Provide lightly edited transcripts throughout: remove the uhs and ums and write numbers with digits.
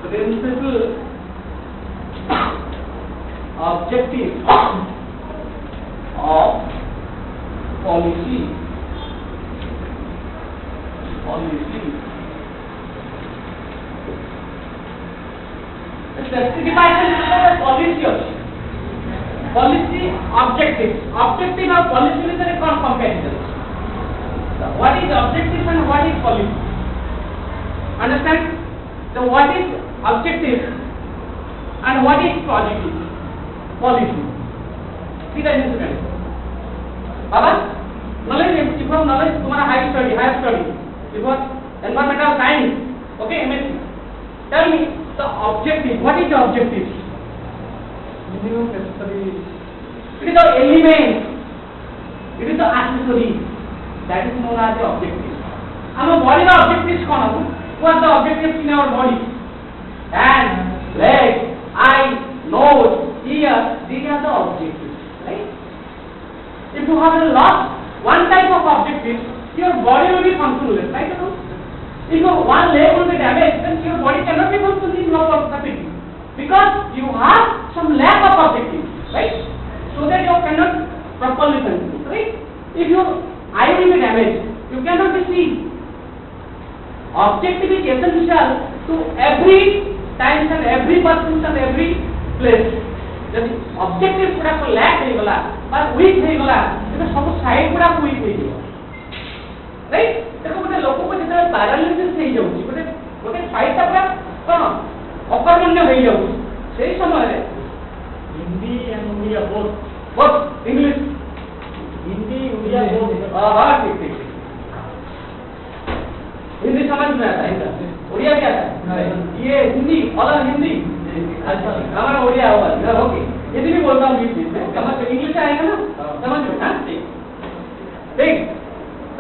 principal objective of policy specification policy objective of policy with a comparison. What is objective and what is policy? Understand? So what is objective and what is policy? See the instrument. Baba, knowledge from knowledge तुम्हारा higher study. It was environmental science. Okay, MSc. Tell me the objective. What is the objective? Minimum necessary. It is the element. It is the accessory. That is known as the objective. Our body the objectives कौन? What are the objectives in our body? Hand, leg, eye, nose, ear. These are the objectives, right? If you have lost one type of objective, your body will be functionless, right? If your one leg will be damaged, then your body cannot be functioning properly because you have some lack of objective, right? So that you cannot properly function, right? If your eye will be damaged, you cannot be seen. Objective is essential to every time and every person and every place. जब objective पूरा को lack नहीं बोला, पर weak नहीं बोला, तो सब side पूरा weak नहीं है, right? देखो बटे लोगों को जितना paralysis नहीं जाऊँगी, बटे side का पूरा कौन अपर्मण्य नहीं जाऊँगी, सही समय है। Hindi and Odia both English, Hindi Odia both हाँ ठीक हिंदी समझ में आता है उड़िया क्या था ये हिंदी अलग हिंदी अच्छा हमारा उड़िया होगा इधर ओके हिंदी भी बोलता हूँ बीच बीच में समझ इंग्लिश आएगा ना समझ में हाँ ठीक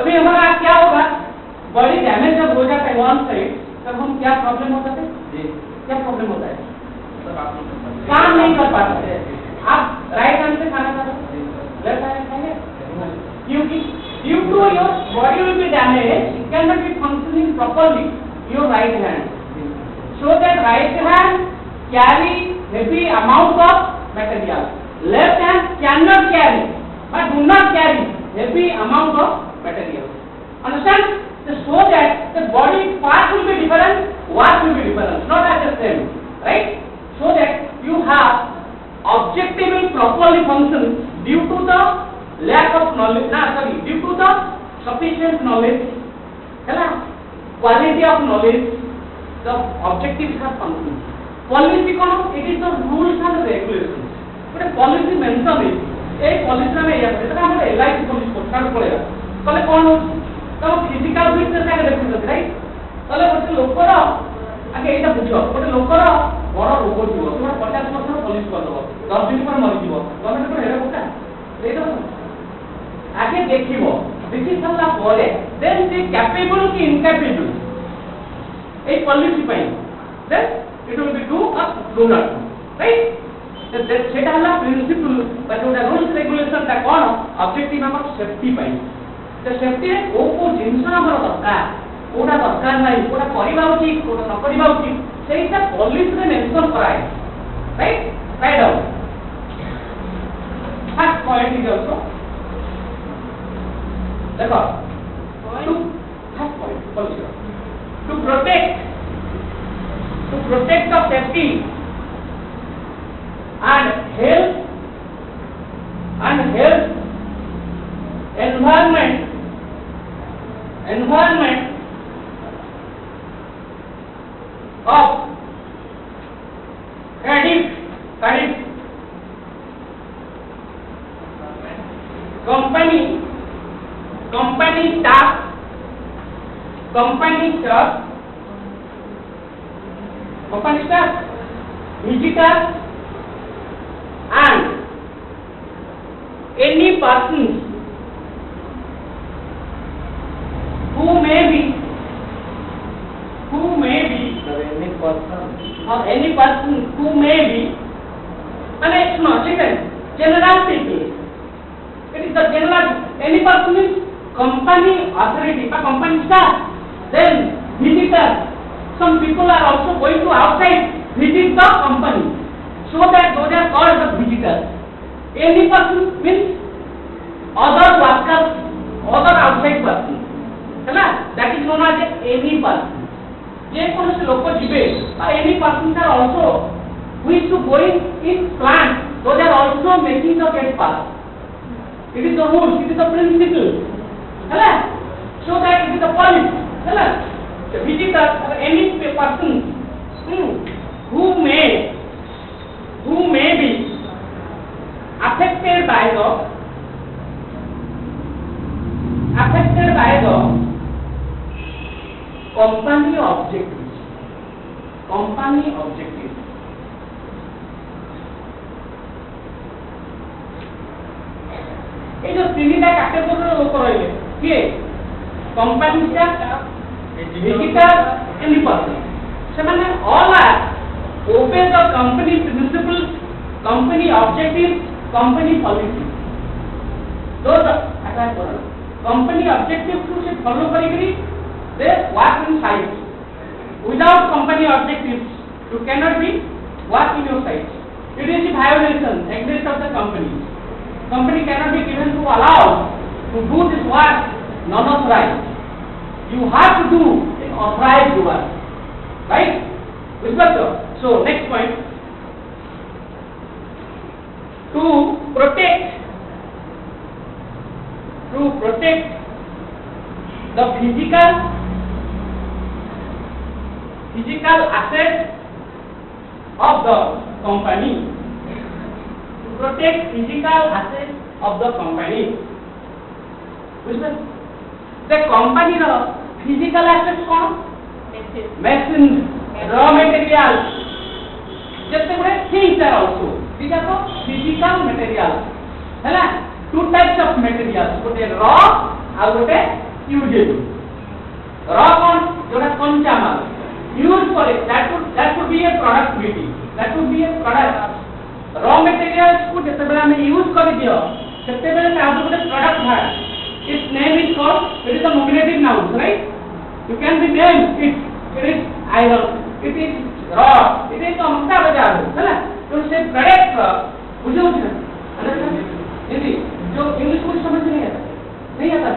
अभी हमारा क्या होगा बॉडी डैमेज जब हो जाता है वन साइड तब हम क्या प्रॉब्लम होता है क्या प्रॉब्लम होता है काम नहीं कर पाते आप राइट हैंड से खाना खाते लेफ्ट हैंड खाएंगे क्योंकि due to your body will be damaged, it cannot be functioning properly your right hand. So that right hand carry heavy amount of material. Left hand cannot carry, but do not carry heavy amount of material. Understand? So that the body part will be different, work will be different, not as the same, right? So that you have objective will properly function due to the lack of knowledge, due to the sufficient knowledge, quality of knowledge, the objectives are functioning. Policy कौन? It is the rules and regulations. but policy mention है, एक policy में यह है, तो हमारे LIC policy को start करेगा, कल कौन हो? तो physical fitness का देखते हैं, right? कल बच्चे लोग को ना, आगे इधर पूछो, बच्चे लोग को ना, बड़ा रोग होती है, तुम्हारा 50% policy कर दो, 10 दिन पर मर जाओ, गवर्नमेंट को हेरा होता है, देखो आगे देखियो देखि सल्ला बोले देन दे कैपेबल की इनकैपेबल ए पॉलिसी पाई then it will be do a do not right सेटा हला प्रिंसिपल बट ओटा रूल्स रेगुलेशन ता कोन ऑब्जेक्टिव हमर सेफ्टी पाई तो सेफ्टी ओ जिंस हमर दरकार ओटा दरकार नाही ओटा करिबा उचित ओटा न करिबा उचित सेटा पॉलिसी रे मेंशन कराए right right out first point is also देखो to protect the safety and health environment of credit company staff visitors and any persons who may be general people. It is the general any person is company authority or company staff, then visitors. Some people are also going to outside visitors. Any person means other workers, other outside person. है ना? That is known as any person. जे कौन से लोग को जिबे, any person are also who is to going in plant, those are also making the gate pass. It is the rule, it is the principle. है ना? So that it is the policy. है ना? The visitors or any person who may be affected by the company objectives. ये जो तीनटा category लोग रहिले किए company staff visitor any person ସେମାନେ all are obey the company principles, company objectives, company policy. those attack करो company objectives को से follow करी they work in site. Without company objectives you cannot be work in your site. It is a violation against of the company. Company cannot be given to allow to do this work non-authorized. You have to do an authorized work, right? So next point, to protect the physical assets of the company. To protect physical assets of the company. The company ର physical assets कौन? Machines, raw materials. जैसे बड़े things are also. These are the physical materials. है ना? Two types of materials. गोटे raw और गोटे usable. Raw कौन? जोड़ा कच्चा माल. Use for it. That would be a productivity. That would be a product. Raw materials को जैसे बड़ा हमें use कर दियो. जैसे बड़े का आपको गोटे product है. Its name is called, it is a nominative noun, right? You can be named it is iron, it is rod, it is amta bajar, है ना? तो उसे product बुझे ना? हिंदी जो इंग्लिश को समझ नहीं आता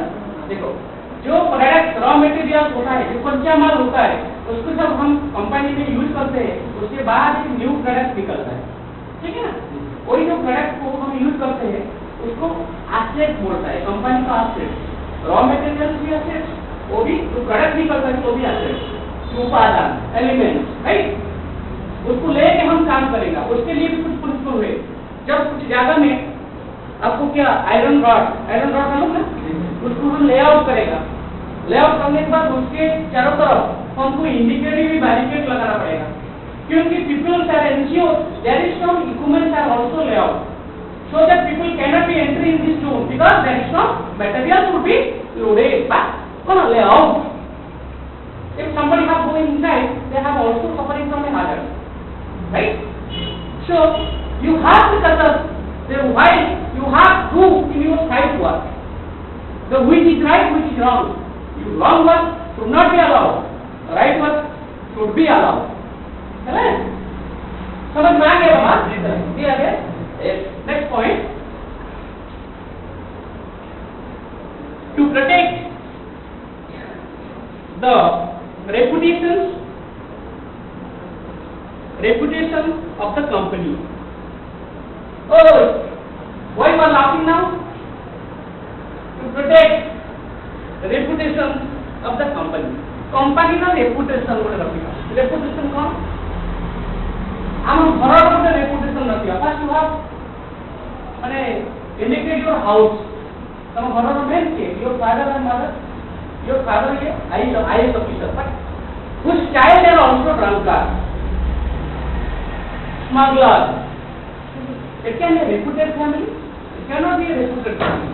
देखो जो प्रोडक्ट रॉ मटेरियल होता है जो कच्चा माल होता है उसको जब हम कंपनी में यूज करते हैं उसके बाद एक न्यू प्रोडक्ट निकलता है ठीक है ना वही जो प्रोडक्ट को हम यूज करते हैं उसको एसेट बोलता है कंपनी का एसेट रॉ मटेरियल भी एसेट वो भी जो प्रोडक्ट निकलता है वो भी एसेट उपादान एलिमेंट राइट उसको लेके हम काम करेंगे उसके लिए भी कुछ प्रिंसिपल हुए जब कुछ जगह में आपको क्या आयरन रॉड मालूम ना उसको हम लेआउट करेगा लेआउट करने के बाद उसके चारों तरफ हमको इंडिकेटर भी बैरिकेड लगाना पड़ेगा क्योंकि people are ensure there is some equipments are also layout so that people cannot be entering this zone because there is no material to be loaded but on a layout. If somebody have go inside, they have also suffering from a hazard, right? So you have to consider the why you have to in your side work. The which is right, which is wrong. You wrong work should not be allowed. Right work should be allowed. Correct? समझ में आ गया बात? दिया गया? Next point, to protect the reputation of the company. Oh, why you are laughing now? To protect the reputation of the company. Company na reputation बोले रखिएगा. Reputation कौन? हम घरों में reputation रखिएगा. First you have माने indicate your house. तम घरों में मेन के your father and mother. Your father is IAS officer, but whose child are also drunkard, smuggler. It can be a reputed family. It cannot be a reputed family.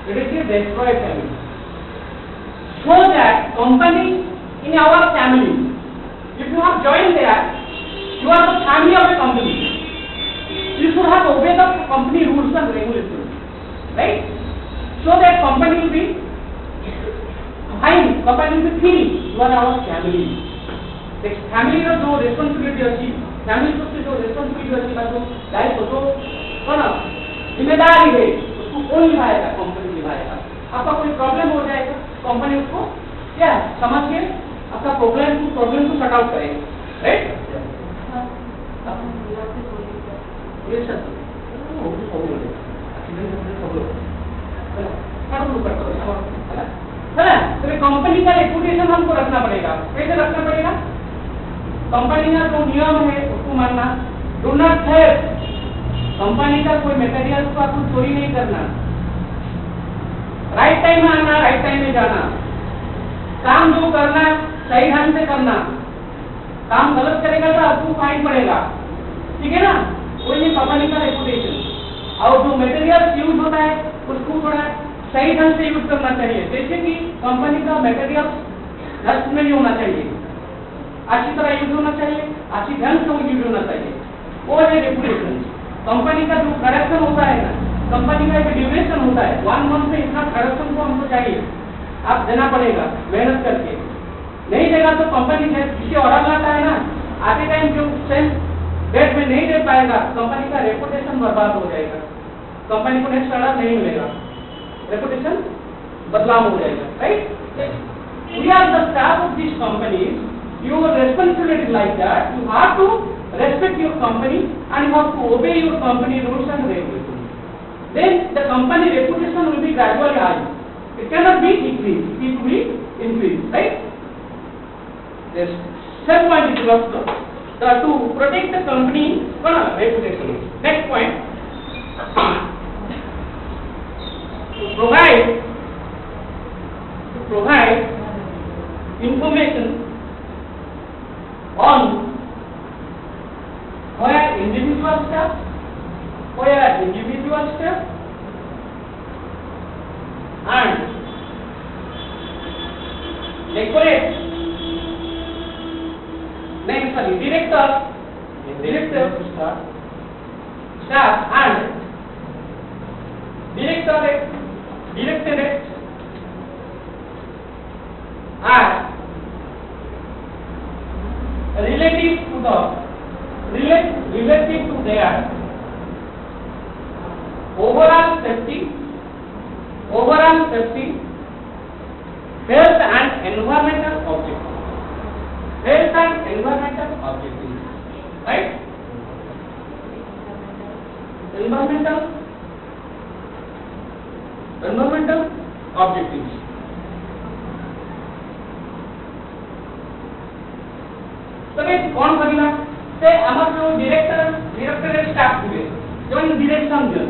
It is a destroyed family. So that company in our family, if you have joined there, you are the family of a company. You should have obeyed the company rules and regulations, right? So that company will be fine, company will be free. You are our family. The family का जो responsibility है, family को जो responsibility है, बात तो life को जिम्मेदारी है उसको कौन निभाएगा? कंपनी निभाएगा। आपका कोई प्रॉब्लम हो जाएगा, कंपनी उसको क्या समझ के आपका प्रॉब्लम को सॉर्ट आउट करेगा, राइट? ये सब तो कंपनी का रेपुटेशन हमको रखना पड़ेगा। कैसे रखना पड़ेगा? कंपनी का जो नियम है उसको मानना, डू नॉट थेफ्ट, कंपनी का कोई मटेरियल को आपको चोरी नहीं करना, राइट टाइम में आना, राइट टाइम में जाना, काम जो करना सही ढंग से करना, काम गलत करेगा तो आपको फाइन पड़ेगा, ठीक है ना? वही कंपनी का रेपुटेशन। और जो मटेरियल यूज होता है उसको थोड़ा सही ढंग से यूज करना चाहिए, जैसे कि कंपनी का मटेरियल नष्ट नहीं होना चाहिए, अच्छी तरह यूज होना चाहिए, अच्छी ढंग से यूज होना चाहिए, वो है रेपुटेशन। कंपनी का जो प्रोडक्शन होता है ना, कंपनी का एक ड्यूरेशन होता है, 1 मंथ में इतना प्रोडक्शन को हमको चाहिए, आप देना पड़ेगा मेहनत करके, नहीं देगा तो कंपनी जिससे ऑर्डर लाता है ना, आते टाइम जो सेम डेट में नहीं दे पाएगा, कंपनी का रेपुटेशन बर्बाद हो जाएगा, कंपनी को नेक्स्ट ऑर्डर नहीं मिलेगा, रेपुटेशन बदलाव हो जाएगा, right? We are the staff of this company. Your responsibility like that. You have to respect your company and you have to obey your company rules and regulations. Then the company reputation will be gradually high. It cannot be decreased. It will be increased, right? Yes. Second point is also to protect the company reputation. Next point. To provide information on where individual staff and decorate director staff and directorate are relative to their overall safety, health and environmental objectives, right? Environmental objectives. तबे कौन करेगा? से हमारे जो director staff हुए, जो direction दिया,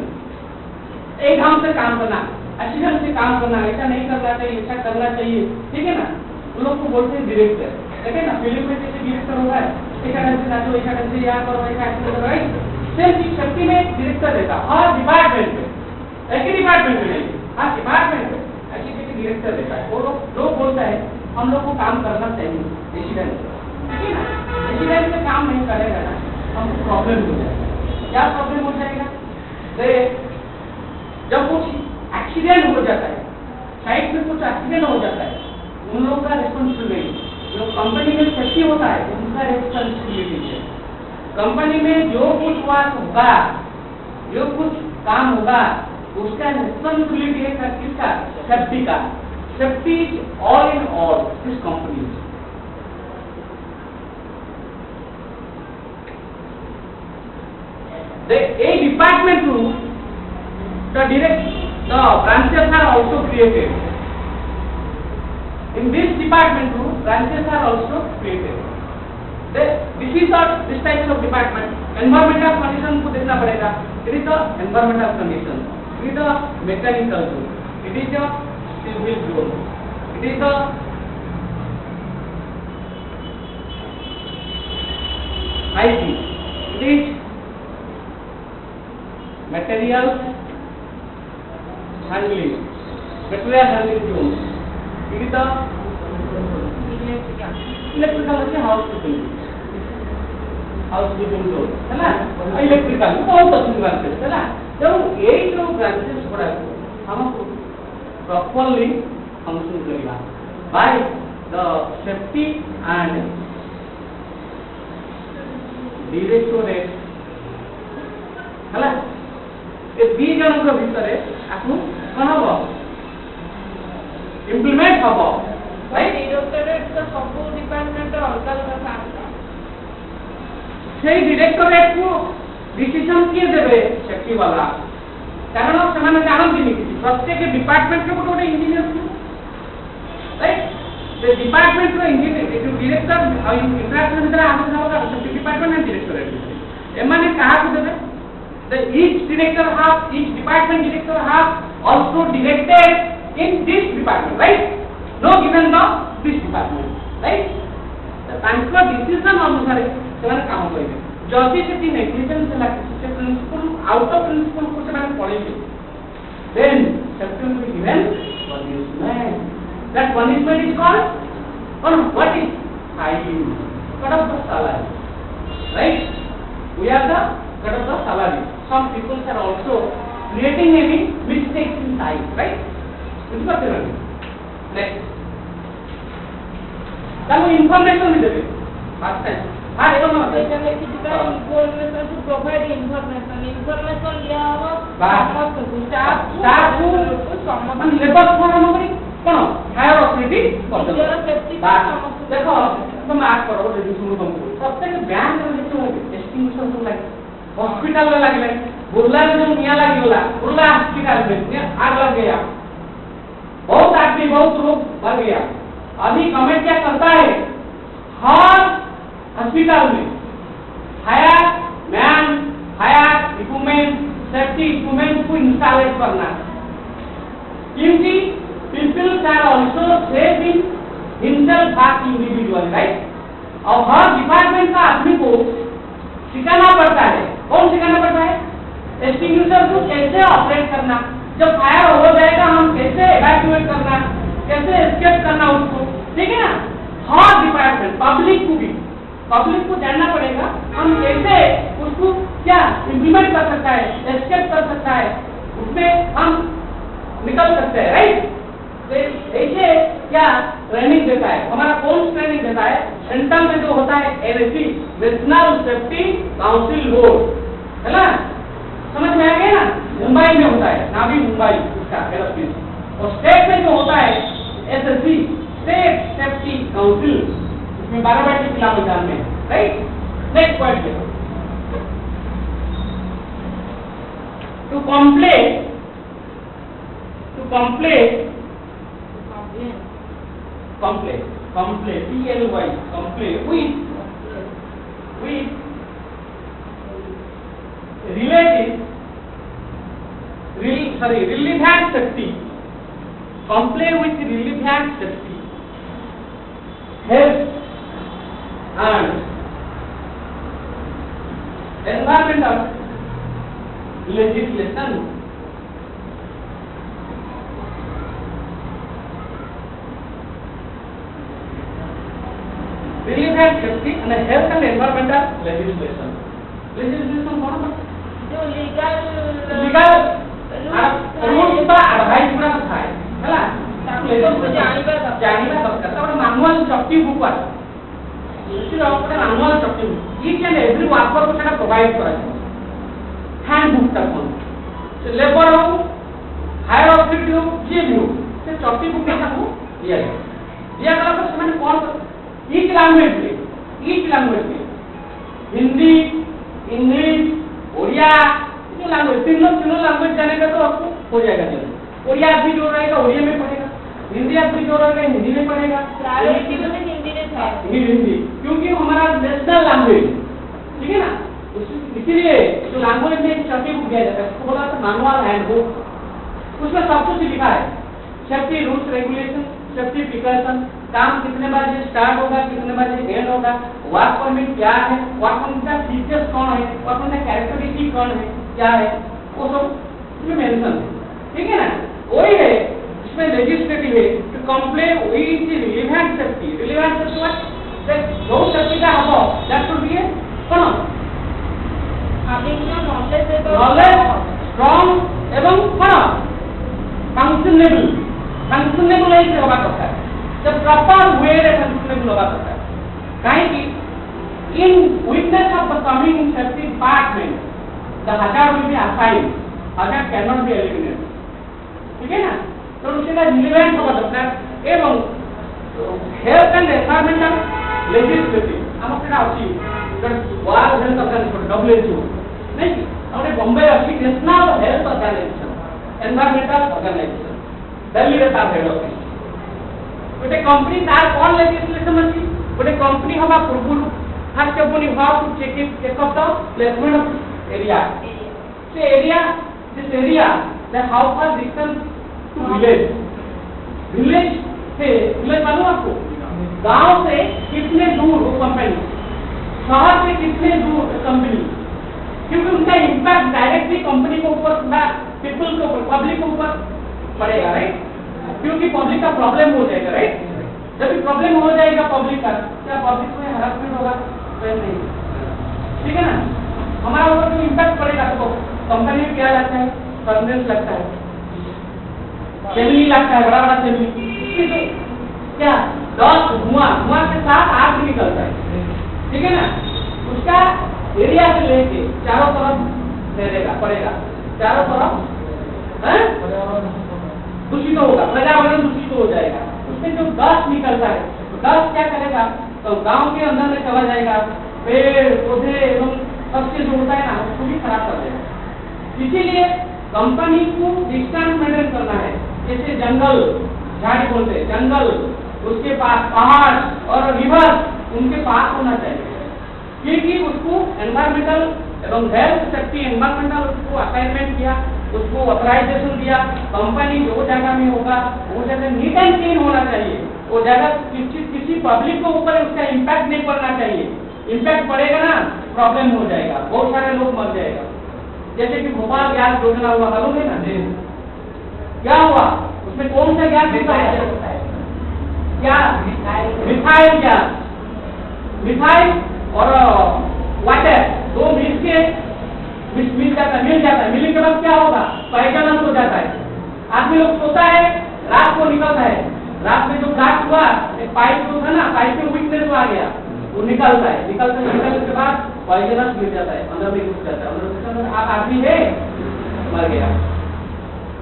एक ढंग से काम करना, अच्छी ढंग से काम करना, ऐसा नहीं करना चाहिए, ऐसा करना चाहिए, ठीक है ना? उन लोग को बोलते हैं डायरेक्टर, देखिए ना फिल्म में जैसे डायरेक्टर होगा, ऐसा ढंग से नाचो, ऐसा ढंग से यहाँ करो, ऐसा एक्शन करो, राइट? सेम चीज शक्ति में डायरेक्टर रहता, हर डिपार्टमेंट में, एक ही डिपार्टमेंट में नहीं, हर डिपार्टमेंट में ऐसी किसी डायरेक्टर रहता है। वो लोग बोलता है हम लोग को काम करना चाहिए ऐसी ढंग से, ठीक है ना? ऐसी ढंग से काम नहीं करेगा ना, हमको प्रॉब्लम हो जाएगा। क्या प्रॉब्लम हो जाएगा? जब कुछ एक्सीडेंट हो जाता है, साइड में कुछ एक्सीडेंट हो जाता है, उन लोगों का रिस्पॉन्सिबिलिटी, जो कंपनी में सेफ्टी होता है उनका रिस्पॉन्सिबिलिटी है। कंपनी में जो कुछ वर्क होगा, जो कुछ काम होगा, उसका रिस्पॉन्सिबिलिटी है किसका? सेफ्टी का। Safety is all in all this company. A department too, the branches are also created. In this department too, branches are also created. This types of department. Environmental condition को देखना पड़ेगा. It is the environmental condition. It is the mechanical zone. It is the civil zone. It is the IT. It is materials handling zone. It is the electrical housekeeping zone, है ना? Electrical बहुत अच्छी branches है ना? जब यही जो branches पड़ा है, हमको properly function करेगा by the safety and directorate, है ना? These जनक भितर आपको कौन हम इम्प्लीमेंट हम राइट डायरेक्टरेट तो सब डिपार्टमेंट अलग अलग से डायरेक्टरेट को डिसीजन किए देबे सेफ्टी वाला कारण से माने जानती नहीं प्रत्येक डिपार्टमेंट के गोटे इंजीनियर राइट द डिपार्टमेंट रो इंजीनियर जो डायरेक्टर इंटरेक्शन भीतर हम होगा सेफ्टी डिपार्टमेंट एंड डायरेक्टरेट एमाने कहा को देबे the each director have each department director have also directed in this department right no given the this department right the तांको डिसीजन अनुसार ସେମାନେ କାମ କରିବେ ଯଦି ସେଠି ନେଗ୍ଲିଜେନ୍ସ ହେଲା ସେ ପ୍ରିନ୍ସିपल आउट ऑफ प्रिंसिपल को ସେମାନେ ପଳେଇବେ then section will be given punishment that punishment is called or what is fine cut off the salary right we are the cut off the salary some people are also creating any mistakes in time right ବୁଝିପାରୁଛ ନା next ତାକୁ information ବି ଦେବେ first time हां देखो ना इसमें कितना information to provide information लिया हो समस्त स्टाफ को मन लेबर फॉर्म करी कोन हायर अथॉरिटी कर दे सेफ्टी देखो तुम मार्क करो जे सुनो तुमको प्रत्येक बैंक में देखो एस्टिमेशन तो लागे हॉस्पिटल में लागे बुर्ला में जो निया लागी होला बुर्ला हॉस्पिटल में आग लग गया बहुत आदमी बहुत लोग मर गया अभी गवर्नमेंट क्या करता है हर हॉस्पिटल में hire man hire equipment safety equipment को इंस्टॉल करना क्योंकि people are also safe in himself बात इंडिविजुअल राइट और हर डिपार्टमेंट का आदमी को सिखाना पड़ता है कौन सिखाना पड़ता है एक्सटिंग्विशर को कैसे ऑपरेट करना जब फायर हो जाएगा हम कैसे इवैक्यूएट करना कैसे एस्केप करना उसको ठीक है ना हर डिपार्टमेंट पब्लिक को जानना पड़ेगा हम कैसे उसको क्या इम्प्लीमेंट कर सकता है एस्केप कर सकता है उसमें हम निकल सकते हैं राइट ऐसे क्या ट्रेनिंग देता है हमारा कौन ट्रेनिंग देता है सेंट्रल में जो होता है NSC national safety council board है ना समझ में आ गया ना मुंबई में होता है नावी मुंबई उसका एरोस्पेस और स्टेट में जो होता है एसएससी स्टेट सेफ्टी काउंसिल में 12 बैठ के मैदान में राइट नेक्स्ट पॉइंट देखो to complain PLY complain with relevant safety complain with relevant safety health and environmental legislation relevant safety and health and environmental legislation कौन जो लीगल रूल्स बा advice पूरा था हैला तो जानिबा दरकार तापर मैनुअल सेफ्टी बुक आ इसी अपने manual safety book each and every worker को सेटा प्रोवाइड करा हैंड बुक तक से लेबर हो हायर अथॉरिटी हो जे भी हो से सेफ्टी बुक में ताको दिया गला पर से कौन ईच लैंग्वेज में हिंदी इंग्लिश ओडिया ये लैंग्वेज तीनों लैंग्वेज जानेगा तो आपको हो जाएगा जल्दी ओडिया भी जो रहेगा ओडिया में पढ़ेगा हिंदी आदमी जो रहेगा हिंदी में पढ़ेगा प्रायोरिटी तो हिंदी में था हिंदी क्योंकि हमारा नेशनल लैंग्वेज ठीक है ना इसीलिए जो लैंग्वेज में सेफ्टी बुक दिया जाता है उसको बोला था मैनुअल हैंडबुक उसमें सब कुछ लिखा है safety rules regulation safety precaution काम कितने बजे स्टार्ट होगा कितने बजे एंड होगा वर्क परमिट क्या है वर्क परमिट का फीचर्स कौन है वर्क परमिट का कैरेक्टरिस्टिक कौन है क्या है वो सब इसमें मेंशन है ठीक है ना वही है इसमें लेजिस्लेटिव है to complain with relevant safety what that जो सेफ्टी का हो दैट शुड बी कौन having no knowledge about knowledge strong एवं कौन फंक्शनेबल ऐसे होगा करता है जब प्रॉपर वे रे फंक्शनेबल होगा करता है कहीं की in witness of the coming safety department the hazard will be assigned hazard cannot be eliminated. ठीक है ना? तो उसके बाद relevant होगा डॉक्टर एवं health and environmental legislative ଆମର ସେଟା ଅଛି World Health Organization WHO नहीं कि हमने बॉम्बे ଅଛି National Health Organization Environmental Organization Delhi रे तार हेड ऑफिस गोटे कंपनी तार कोन लेजिस्लेशन अछि गोटे कंपनी हवा पूर्व first company how to check up the placement of area से area this area that how far distance to village से विलेज मालूम आपको गांव से कितने दूर वो कंपनी शहर से कितने दूर कंपनी क्योंकि उनका इम्पैक्ट डायरेक्टली कंपनी के ऊपर पीपल के ऊपर पब्लिक के ऊपर पड़ेगा राइट क्योंकि पब्लिक का प्रॉब्लम हो जाएगा राइट जब भी प्रॉब्लम हो जाएगा पब्लिक का क्या पब्लिक में हरासमेंट होगा नहीं ठीक है ना हमारा ऊपर जो इम्पैक्ट पड़ेगा तो कंपनी में क्या लगता है फर्नेस लगता है चमनी लगता है बड़ा बड़ा चमनी क्या डॉट धुआं के साथ आग निकलता है ठीक है ना उसका एरिया से लेके चारों तरफ रहेगा पड़ेगा चारों तरफ हैं दूषित होगा पर्यावरण दूषित हो जाएगा उसमें जो डस्ट निकलता है तो डस्ट क्या करेगा तो गांव के अंदर में चला जाएगा पेड़ पौधे एवं सबसे जो होता है ना उसको भी खराब कर देगा इसीलिए कंपनी को डिस्टेंस मेंटेन करना है जैसे जंगल झाड़ी बोलते हैं जंगल उसके पास पहाड़ और रिवर उनके पास होना चाहिए क्योंकि उसको एनवायरमेंटल एवं हेल्थ सेफ्टी एनवायरमेंटल उसको असाइनमेंट किया उसको ऑथराइजेशन दिया कंपनी जो जगह में होगा वो जगह नीट एंड क्लीन होना चाहिए वो जगह किसी पब्लिक के ऊपर उसका इम्पैक्ट नहीं पड़ना चाहिए इम्पैक्ट पड़ेगा ना प्रॉब्लम हो जाएगा बहुत सारे लोग मर जाएगा जैसे कि भोपाल गैस योजना हुआ मालूम है ना क्या हुआ उसमें कौन सा गैस है क्या मिथाइल गैस मिथाइल और वाटर दो मिल जाता है मिलने के बाद क्या होगा पॉइजनस हो जाता है आदमी लोग सोता है रात को निकलता है रात में जो ब्लास्ट हुआ पाइप जो था ना पाइप में वीकनेस आ गया वो निकलने के बाद पॉइजनस मिल जाता है अंदर में घुस जाता है अंदर आप आदमी है मर गया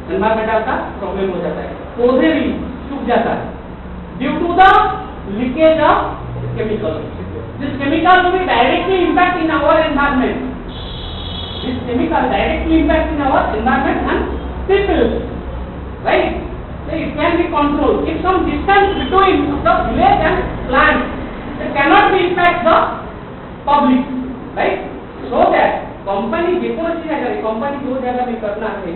एनवायरमेंटल का प्रॉब्लम हो जाता है पौधे भी सूख जाता है due to the leakage of chemical this chemical will be directly impact in our environment this chemical directly impact in our environment and people right so it can be controlled if some distance between the village and plant it cannot be impact the public right so that company जितना सी अगर company जो जगह में करना है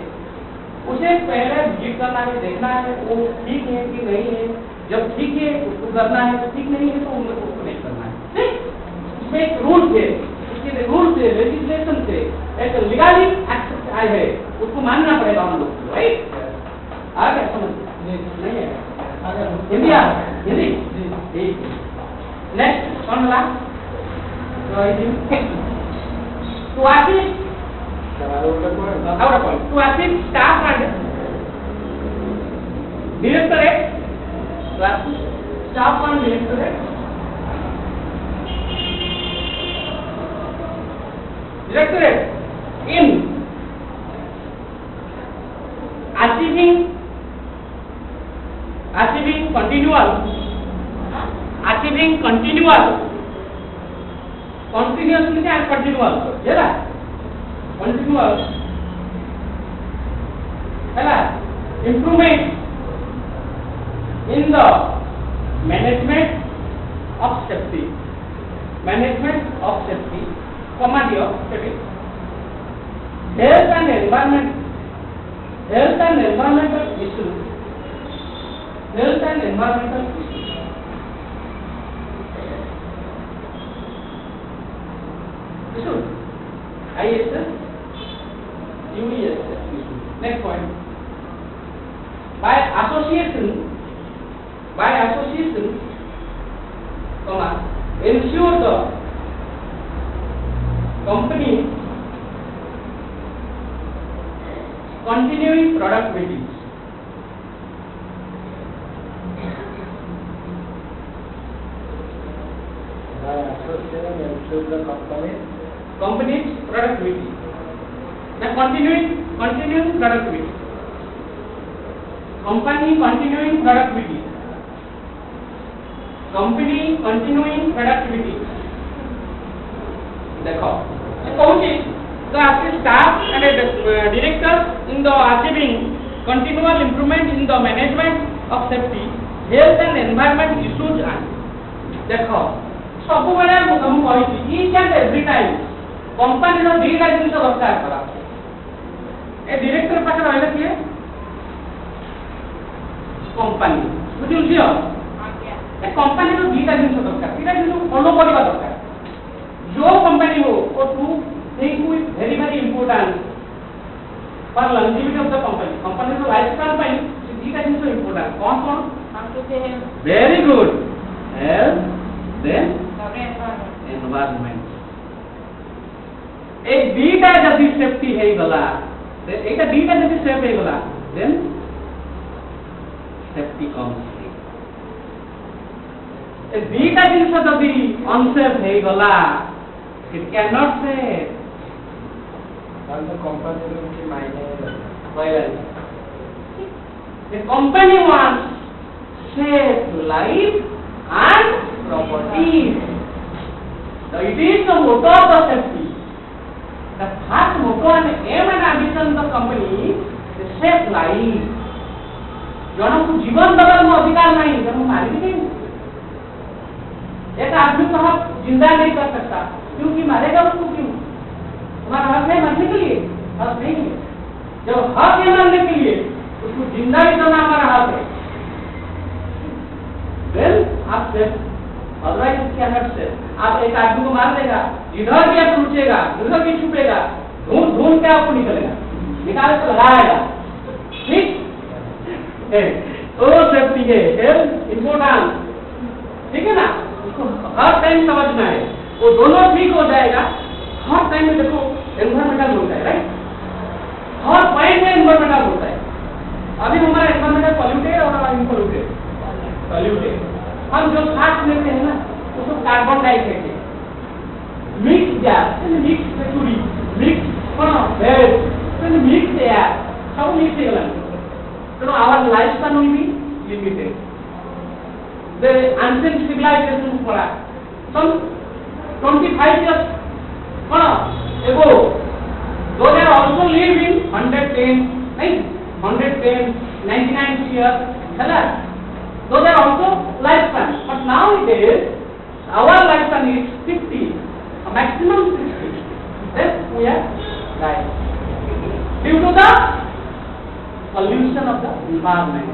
उसे पहले visit करना है देखना है वो ठीक है कि नहीं है जब ठीक है उसको करना है ठीक नहीं है तो उसको नहीं करना है इसमें एक रूल है इसके रूल से लेजिस्लेशन से एक लीगली एक्सेप्ट आए है उसको मानना पड़ेगा हम लोग को राइट आ गया समझ नहीं है आ गया हिंदी ठीक नेक्स्ट कौन वाला तो Asif to assist staff and directorate to assist staff and directorate in achieving continuously and continual yeah continuous improvement in the management of safety command of safety health and environmental issues ISS next point by association ensure the company continuing productivity company's productivity The continuing productivity. Company continuing productivity. Company continuing productivity. देखो कौन the staff and a director in the achieving continual improvement in the management of safety, health and environment issues and देखो सब बेले हम कहि each and every time company रो दीटा जिंस दरकार करा ए डायरेक्टर पाखे रहले किए कंपनी बुझियो ए कंपनी रो दीटा जिंस दरकार दीटा जिंस फॉलो करबा दरकार जो कंपनी हो or to think with very important for longevity of the company row lifespan ପାଇଁ से दीटा जिंस important कौन very good health then environment ए दीटा जदी सेफ्टी हे गला एटा दीटा जदी सेफ हे गला देन सेफ्टी कम्स ए दीटा जिंस जदी अनसेफ हे गला इट कैन नॉट से तो कंपनी रो के मायने the company wants safe life and property. So it is the motto of the safety. The first motto and aim and ambition of the company is safe life. जनों को जीवन बदलने में अधिकार नहीं, जनों मारी नहीं। एक आदमी को हम जिंदा नहीं कर सकता, क्योंकि मारेगा उसको क्यों? हमारा हक है मरने के लिए, हक नहीं है। जब हक है मरने के लिए, उसको जिंदा भी करना हमारा हक है। Well, आप सेफ, otherwise क्या कर सकते? आप एक आदमी को मार देगा, इधर भी आप लूटेगा, उधर भी छुपेगा, ढूंढ के आपको निकलेगा, निकाल के लगाएगा, ठीक? तो सेफ्टी है, इम्पोर्टेंट, ठीक है ना? उसको हर टाइम समझना है, वो दोनों ठीक हो जाएगा, हर टाइम में देखो एनवायरमेंटल होता है, राइट? हर पॉइंट में एनवायरमेंटल होता है। अभी हमारा एनवायरमेंटल पॉल्यूटेड और इनपॉल्यूटेड, पॉल्यूटेड। हम जो सांस लेते हैं ना, उसको कार्बन डाइऑक्साइड है, mix gas, mix factory, mix waste, mix air, सब मिक्स है गला। So our lifespan will be limited. The ancient civilizations for some 25 years ago, though they also live in 110, right? 110, 99 years, though they are also lifespan. But nowadays, our lifespan is 50, a maximum 60. Yes, we are dying due to the pollution of the environment,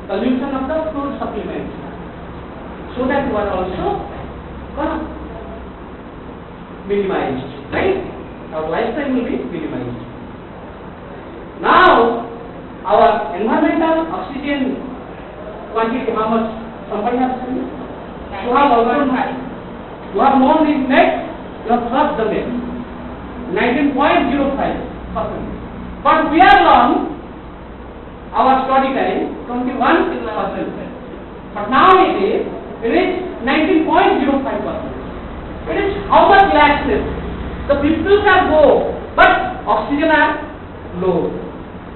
pollution of the food supplements, so that you are also minimized, right? Our lifetime will be minimized. Now, our environmental oxygen quantity, how much somebody has seen? You have also, you have known this next, you have first the next, 19.05%. But we are on our study time 21%, but now it is 19.05%. It is how much laxes the people are low, but oxygen are low.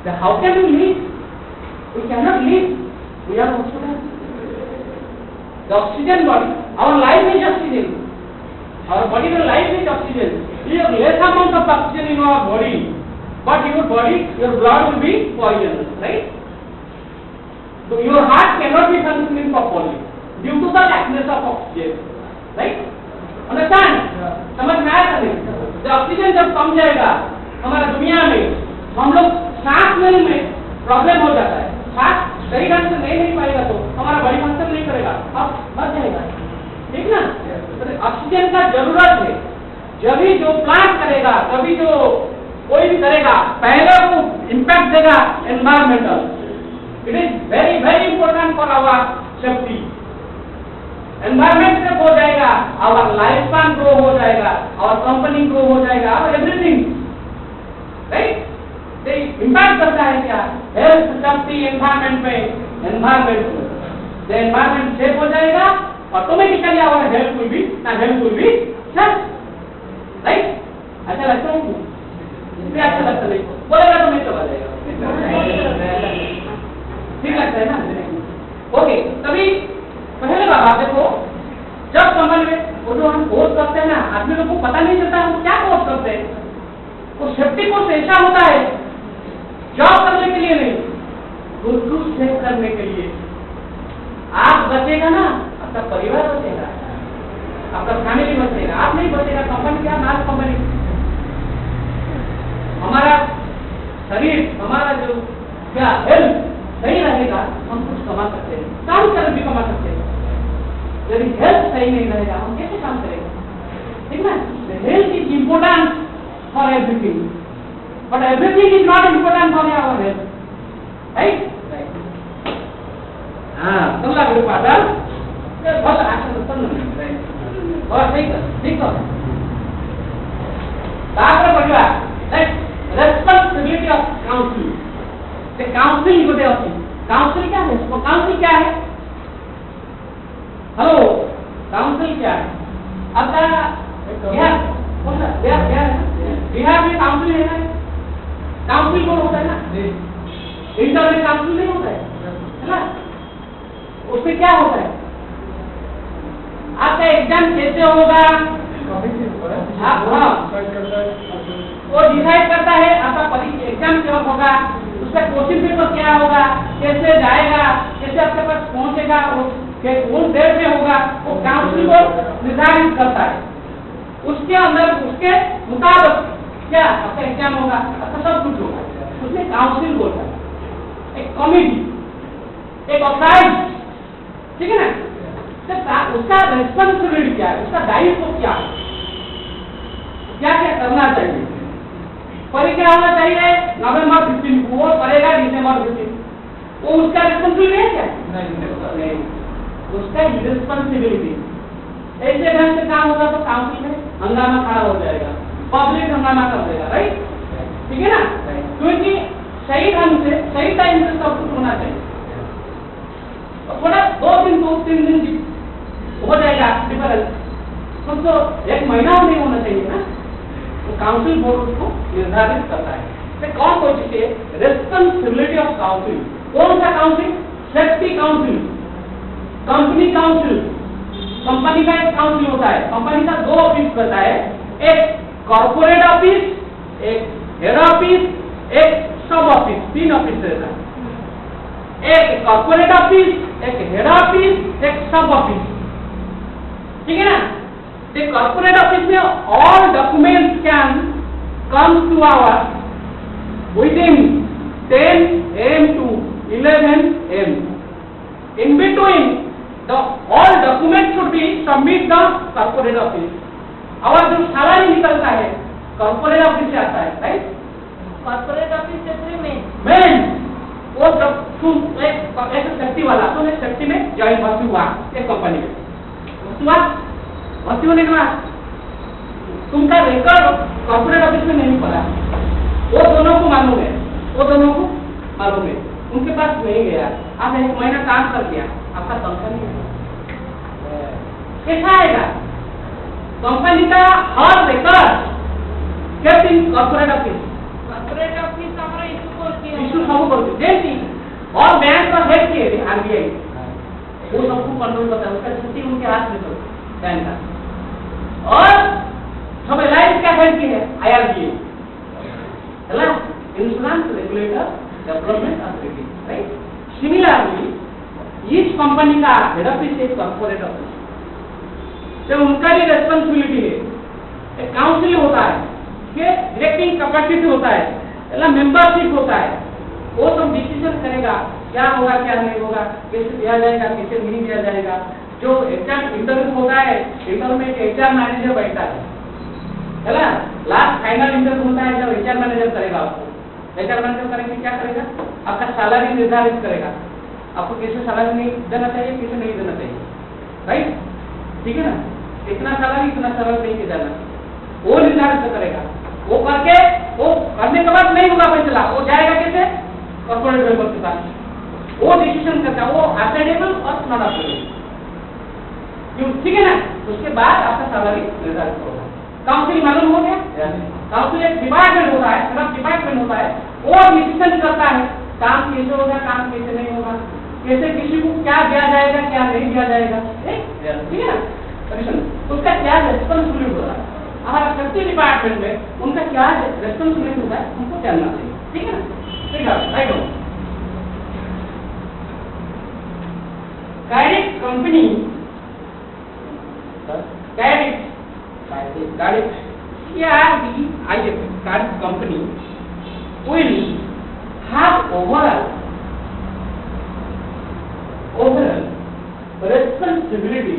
Then how can we live? We cannot live. We are also dead. The oxygen body, our life is oxygen. Our body, the life is oxygen. We have less amount of oxygen in our body. But your body, your blood will be poisonous, right? So your heart cannot be functioning properly due to the lackness of oxygen, right? Understand? समझ में आया नहीं? जब oxygen जब कम जाएगा हमारा दुनिया में, हम लोग सांस लेने में प्रॉब्लम हो जाता है। सांस सही ढंग से नहीं पाएगा तो हमारा बॉडी फंक्शन नहीं करेगा, अब मर जाएगा, ठीक ना? तो ऑक्सीजन का जरूरत है। जब भी जो प्लांट करेगा, तभी जो कोई भी करेगा, पहले वो इम्पैक्ट देगा environmental. It is very very important for our safety. Environment से हो जाएगा, आवर लाइफ स्पैन ग्रो हो जाएगा, आवर कंपनी ग्रो हो जाएगा, आवर एवरीथिंग, राइट? तो इम्पैक्ट करता है क्या? हेल्थ, सेफ्टी, एनवायरमेंट पे, एनवायरमेंट। द एनवायरमेंट सेफ हो जाएगा, automatically our health will be safe, right? अच्छा लगता है? इसलिए अच्छा लगता नहीं, बोलेगा तो नहीं चला जाएगा, ठीक लगता है ना। ओके, तभी पहले बात देखो, जब कंपनी में वो जो हम कोर्स करते हैं ना, आदमी लोग को पता नहीं चलता हम क्या कोर्स करते हैं। वो सेफ्टी कोर्स ऐसा होता है जॉब करने के लिए नहीं, खुद सेव करने के लिए। आप बचेगा ना, आपका परिवार बचेगा, आपका फैमिली बचेगा, आप नहीं बचेगा, कंपनी क्या माल कंपनी। हमारा शरीर, हमारा जो क्या हेल्थ सही रहेगा, हम कुछ कमा सकते हैं, काम कर भी कमा सकते हैं। यदि हेल्थ सही नहीं रहेगा, हम कैसे काम करेंगे, ठीक ना। Health is important for everything, but everything is not important for our health, right. हाँ, समझा मेरे पास बहुत आसान और ठीक है। तापर पढ़िबा रेस्पॉन्सिबिलिटी ऑफ काउंसिल। से काउंसिल गोटे अछि, काउंसिल क्या है, वो काउंसिल क्या है, हेलो काउंसिल क्या है आपका बिहार, कौन सा बिहार में काउंसिल है ना, काउंसिल कौन होता है ना, इंटर में काउंसिल नहीं होता है ना, उसमें क्या होता है, आपका एग्जाम कैसे होगा, वो डिसाइड करता है आपका एग्जाम कब होगा, उसका क्वेश्चन पेपर क्या होगा, कैसे जाएगा, कैसे आपके पास पहुंचेगा, कौन डेट में होगा, वो काउंसिल को निर्धारित करता है। उसके अंदर उसके मुताबिक क्या आपका एग्जाम होगा, आपका सब कुछ होगा, उसमें काउंसिल बोलता है, एक कमिटी, एक ऑथराइज, ठीक है ना। उसका रेस्पॉन्सिबिलिटी क्या है, उसका दायित्व क्या है, क्या क्या करना चाहिए। परीक्षा होना चाहिए नवंबर 15 को, वो करेगा दिसंबर 15, वो उसका रेस्पॉन्सिबिलिटी है क्या, नहीं, उसका रिस्पॉन्सिबिलिटी। ऐसे ढंग से काम होगा तो काउंसिल में हंगामा खड़ा हो जाएगा, पब्लिक हंगामा कर देगा, राइट, ठीक है ना। क्योंकि सही ढंग से सही टाइम से सब कुछ होना चाहिए। थोड़ा 2-3 दिन हो जाएगा डिफरेंस, तो 1 महीना नहीं होना चाहिए ना, तो काउंसिल बोर्ड उसको निर्धारित करता है। तो कौन कौन सी रेस्पॉन्सिबिलिटी ऑफ काउंसिल, कौन सा council, safety council, company council, company का एक काउंसिल होता है, कंपनी का 2 ऑफिस रहता है, एक कॉर्पोरेट ऑफिस, एक हेड ऑफिस, एक सब ऑफिस, 3 ऑफिस रहता है, एक कॉर्पोरेट ऑफिस, एक हेड ऑफिस, एक सब ऑफिस, ठीक है ना। The corporate office में all documents can come to us within 10 AM to 11 AM. In between, all documents should be submitted the corporate office. और जो सैलरी निकलता है corporate office से आता है, right? corporate office से मेन वो जब तुम एक सेफ्टी वाला, तुम एक सेफ्टी में ज्वाइन भर्ती हुआ एक कंपनी में, हुआ भर्ती होने के बाद तुमका रिकॉर्ड कॉर्पोरेट ऑफिस में नहीं पड़ा, वो दोनों को मालूम है, उनके पास नहीं गया, आप 1 महीना काम कर दिया, आपका तनख्वाह नहीं है, कैसा आएगा। कंपनी का हर record kept in corporate office हमारा इशू सब करती जैसी, और बैंक का हेड के आरबीआई वो सबको कंट्रोल करता है, उसका छुट्टी उनके हाथ में तो बैंक का, और सब एलाइंस का हेड की है आईआरबीए, है ना, insurance regulator development authority, right. Similarly इस कंपनी का हेड ऑफिस है कॉर्पोरेट ऑफिस, तो उनका भी रेस्पॉन्सिबिलिटी है, एक काउंसिल होता है, के डायरेक्टिंग कैपेसिटी होता है, है मेंबरशिप होता है, वो सब डिसीजन करेगा क्या होगा क्या नहीं होगा, कैसे दिया जाएगा कैसे नहीं दिया जाएगा। जो एग्जाम इंटरव्यू होता है, इंटरव्यू में एचआर मैनेजर बैठता है ना, लास्ट फाइनल इंटरव्यू होता है जब एचआर मैनेजर करेगा, आपको एचआर मैनेजर करेंगे क्या करेगा, आपका सैलरी निर्धारित करेगा, आपको कैसे सैलरी नहीं देना चाहिए कैसे नहीं देना चाहिए, राइट, ठीक है ना, इतना सैलरी इतना सैलरी नहीं देना, वो निर्धारित करेगा। वो करके वो करने के बाद नहीं होगा फैसला, वो जाएगा कैसे कॉर्पोरेट मेंबर के पास, वो डिसीजन करता है, वो असेडेबल और नॉट असेडेबल, क्यों, ठीक है ना। उसके बाद आपका सैलरी निर्धारित होगा। काउंसिल मालूम हो गया, काउंसिल एक डिपार्टमेंट होता है, मतलब डिपार्टमेंट होता है, वो डिसीजन करता है काम कैसे होगा, काम कैसे नहीं होगा, कैसे किसी को क्या दिया जाएगा, क्या नहीं दिया जाएगा, ठीक है ना? उसका क्या रेस्पॉन्सिबिलिटी होता है, हमारा सेफ्टी डिपार्टमेंट में उनका क्या रेस्पॉन्सिबिलिटी होता है, हमको जानना चाहिए, ठीक है ना? ठीक है, राइट हो। Direct company, direct company will have overall responsibility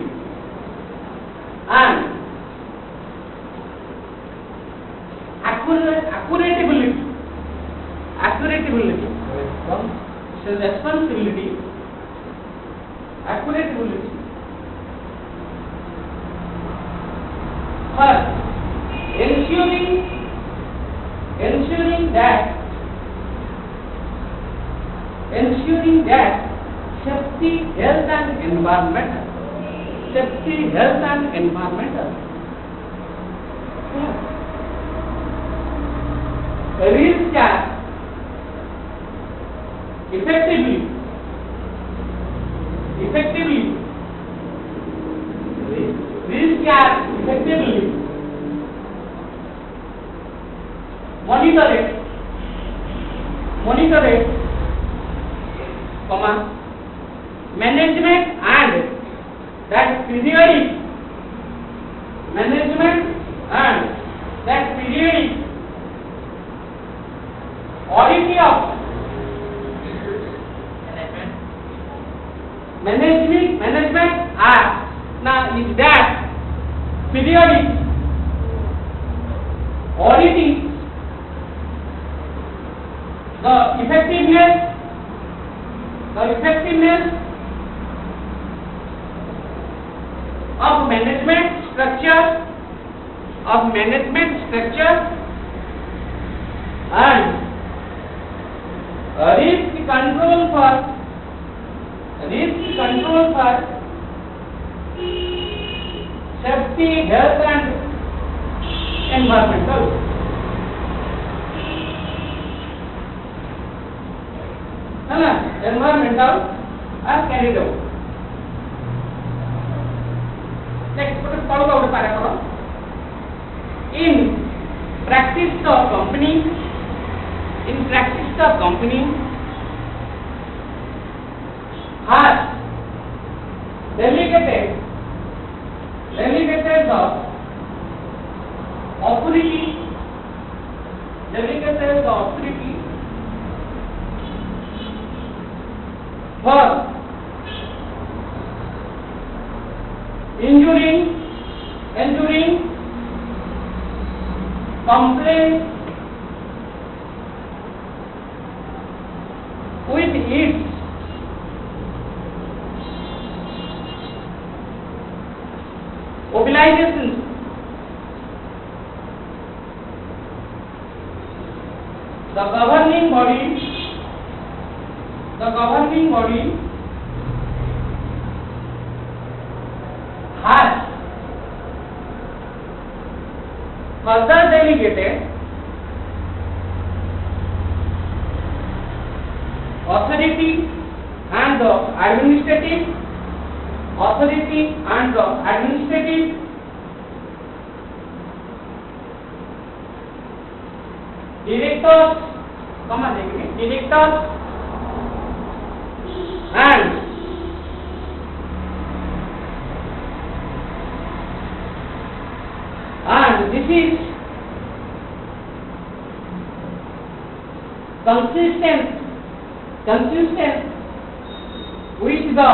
and accountability. Responsibility, accountability for ensuring that safety, health and environmental. Risk are effectively monitor it, management and that periodic auditing of management are now is that periodic auditing the effectiveness of management structure and risk control for safety, health and environmental. Environmental are carried out. Next, follow the paragraph. In practice, the company has delegated the authority for ensuring compliance with its obligations the governing body has further delegated authority and the administrative directors and this is consistent with the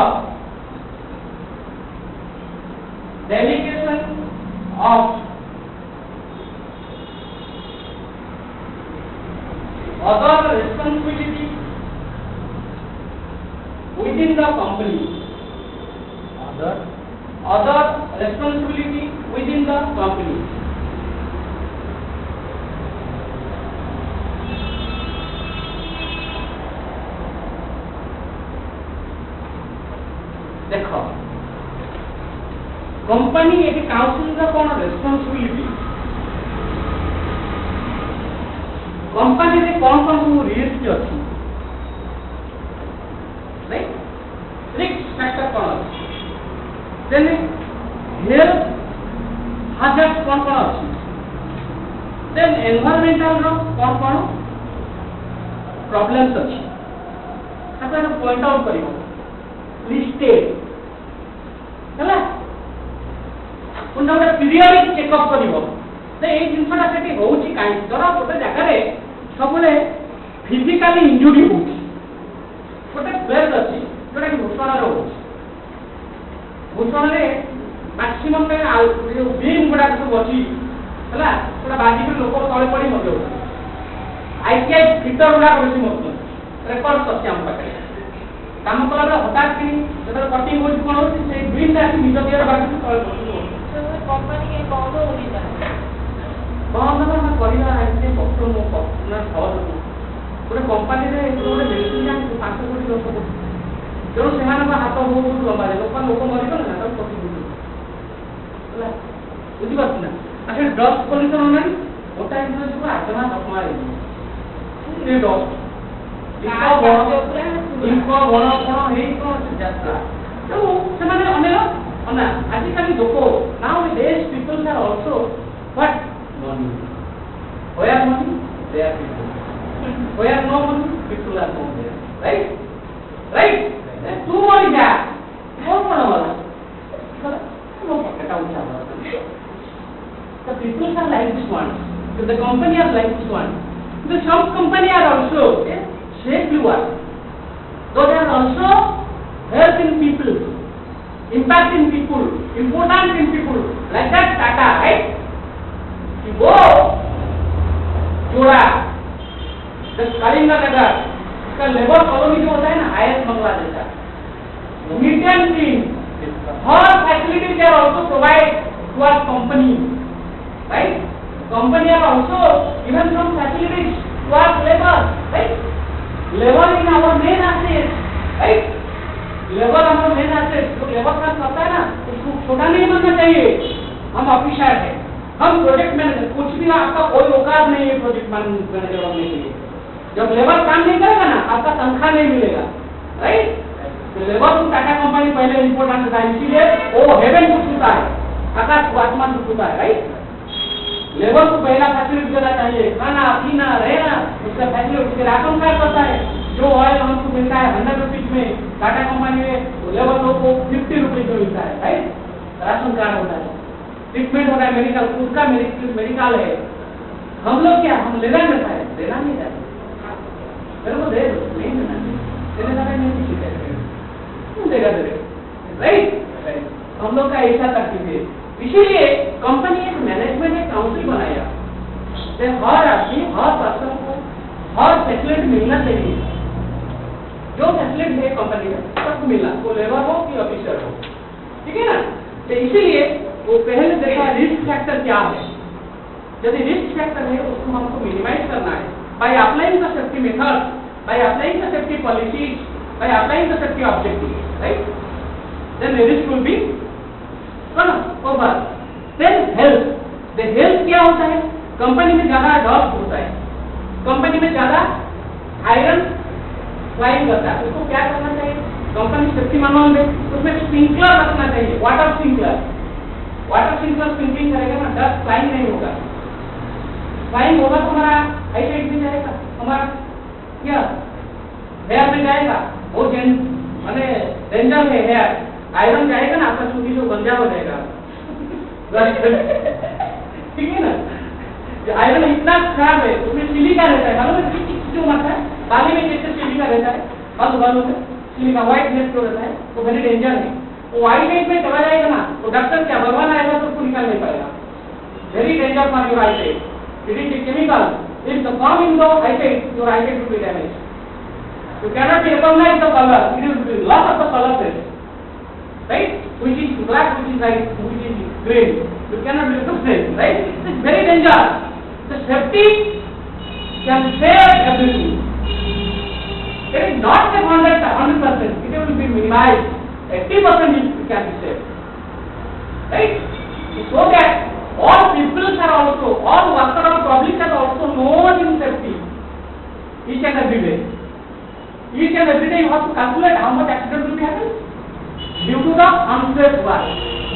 delegation of other responsibility within the company. देखो company एक council का कौन responsibility company रे कौन कौन सब risk अछि right risk factor कौन अछि देन हेल्थ hazards कौन कौन अछि देन एनवायरमेंटल रो कौन कौन प्रॉब्लम्स अछि आपण पॉइंट आउट करियो लिस्टेड हला उन्ना पीरियडिक चेकअप करियो तो ये जिनसटा सेठी होउची काई जरा गोटे जगह रे सबले फिजिकली इंजुरी होउची गोटे प्लेस अछि जोटा कि भूषण रो भूषण रे मैक्सिमम पे जो बीम गुडा सब अछि हला थोड़ा बाजी के लोक तळे पड़ी मजो आईटीआई फिटर गुडा करछि मत रेकॉर्ड अछि हम पाखे काम कला बे हठात कि जब कटिंग होछि कोन होछि से बीम ता निज दियर बाकी तळे पड़छि कंपनी के कौन उड़ीला कौन ना करिला आइते डॉक्टर मो ना सहज गोटे कंपनी रे गोटे मेडिसिन जानि 5 कोटी लोक जो सेमान हाथ बहुत लंबा लोक लोक मरि गले ना तब कति होला बुझी बात ना आखिर ड्रग्स पॉल्यूशन होना ओटा इनसे जो आत्मा दखमा रे ये डॉग इनको बण कोन हे कोन जात्रा तो सेमाने अनेक अना आजिकाली लोक नाउ देश peoples are also but money. Where money? There people. Where no money? People are not there. Right? Right? Two money there. More money wala. No pocket out wala. The people are like this one. So the company are like this one. The some company are also shape you are. Those are also help in people, impact in people, important in people. Like that Tata, right? वो जोड़ा कलिंगा नगर इसका labour colony जो होता है ना IAS बंगला जैसा neat and clean हर facility they are also provide to our company right company are also given some facilities to our labour right labour in our main asset right labour हमारा main asset जो labour काम करता है ना उसको छोटा नहीं मानना चाहिए हम ऑफिसर है हम प्रोजेक्ट मैनेजर कुछ भी आपका कोई औकात नहीं है प्रोजेक्ट मैनेजर बनने के लिए जब लेबर काम नहीं करेगा ना आपका तनख्वाह नहीं मिलेगा राइट तो लेबर को टाटा कंपनी पहले इंपॉर्टेंट था इसीलिए वो हेवन को छूता है आकाश को आसमान को छूता है राइट लेबर को पहला फैसिलिटी देना चाहिए खाना पीना रहना उसका फैसिलिटी उसके राशन कार्ड करता है जो ऑयल हमको मिलता है 100 रुपीज में टाटा कंपनी में लेबर लोग को 50 रुपीज में मिलता है राइट राशन कार्ड होता है ट्रीटमेंट होता है मेडिकल खुद का मेडिकल है हम लोग क्या हम लेना रहता है देना नहीं चाहते मेरे को दे दो नहीं देना देने का नहीं चाहिए क्यों देगा दे राइट हम लोग का ऐसा करती है इसीलिए कंपनी एक मैनेजमेंट एक काउंसिल बनाया हर आदमी हर पर्सन को हर फैसिलिटी मिलना चाहिए जो फैसिलिटी है कंपनी में सबको मिलना वो लेबर हो कि ऑफिसर हो ठीक है ना तो इसीलिए वो पहले देखा रिस्क फैक्टर क्या है यदि रिस्क फैक्टर है उसको हमको मिनिमाइज करना है by applying the safety method by applying the safety policies by applying the safety objective right then the risk will be over. Then health. The health क्या होता है? कंपनी में ज्यादा डस्ट होता है, कंपनी में ज्यादा आयरन फ्लाइंग करता है, उसको क्या करना चाहिए? कंपनी सेफ्टी मैनुअल में उसमें स्प्रिंकलर रखना चाहिए, वाटर स्प्रिंकलर स्प्रिंकलिंग करेगा ना, डस्ट फ्लाइंग नहीं होगा। फ्लाइंग होगा तो हमारा आई साइड में जाएगा, हमारा क्या हेयर में जाएगा, वो माने डेंजर है हेयर, आयरन जाएगा ना आपका चूड़ी जो गंजा हो जाएगा। ठीक है ना, आयरन इतना खराब है, उसमें सिलिका रहता है, मालूम है क्यों मत है? पानी में कैसे सिलिका रहता है, बालों में सिलिका व्हाइट नेट रहता है, तो वेरी डेंजर है। वो व्हाइट नेट में चला जाएगा ना, तो डॉक्टर क्या भगवान आएगा तो उसको निकाल नहीं पाएगा। Very danger for your I site, it is a chemical, if the form in the I site, your I site will be damage. You cannot recognize the color, it is loss of the color sense, right? Which is black, which is white, which is green. You cannot recognize, right? It is very dangerous. The safety can save everything. It is not a 100%. It will be minimized. 80% it can be saved, right? So that all people are also, all workers or public are also known in safety. each and every day. Each and every day you have to calculate how much accident will be happening due to the unsafe work,